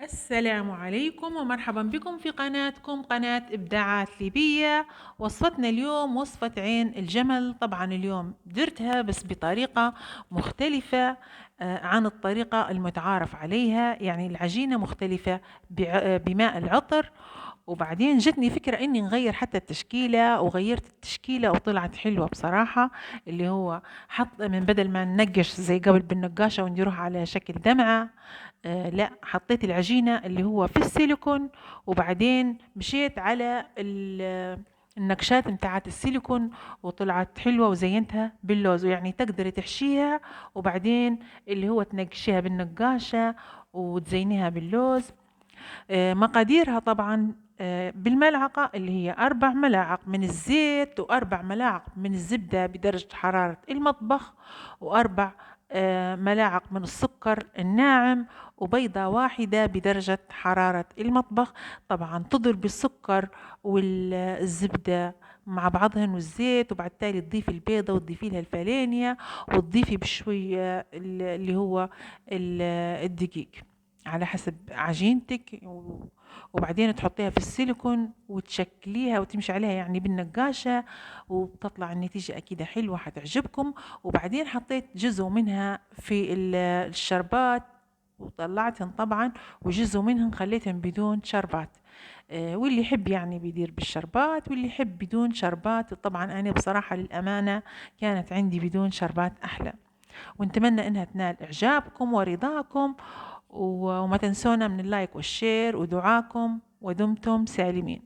السلام عليكم ومرحبا بكم في قناتكم قناة إبداعات ليبية. وصفتنا اليوم وصفة عين الجمل. طبعا اليوم درتها بس بطريقة مختلفة عن الطريقة المتعارف عليها، يعني العجينة مختلفة بماء العطر. وبعدين جتني فكرة إني نغير حتى التشكيلة، وغيرت التشكيلة وطلعت حلوة بصراحة. اللي هو حط من بدل ما ننقش زي قبل بالنقاشة ونديروها على شكل دمعة، لا، حطيت العجينة اللي هو في السيليكون، وبعدين مشيت على النقشات متاعت السيليكون، وطلعت حلوة وزينتها باللوز. يعني تقدري تحشيها وبعدين اللي هو تنقشيها بالنقاشة وتزينيها باللوز. مقاديرها طبعا بالملعقة اللي هي 4 ملاعق من الزيت، و4 ملاعق من الزبدة بدرجة حرارة المطبخ، و4 ملاعق من السكر الناعم، وبيضة واحدة بدرجة حرارة المطبخ. طبعا تضربي السكر والزبدة مع بعضهن والزيت، وبعد تالي تضيفي البيضة وتضيفي لها الفانيليا، وتضيفي بشوية اللي هو الدقيق على حسب عجينتك، وبعدين تحطيها في السيليكون وتشكليها وتمشي عليها يعني بالنقاشة، وبتطلع النتيجة أكيد حلوة حتعجبكم. وبعدين حطيت جزء منها في الشربات وطلعتهم طبعا، وجزء منهم خليتهم بدون شربات. واللي يحب يعني بيدير بالشربات، واللي يحب بدون شربات. طبعا أنا بصراحة للأمانة كانت عندي بدون شربات أحلى. ونتمنى إنها تنال إعجابكم ورضاكم، وما تنسونا من اللايك والشير ودعاكم، ودمتم سالمين.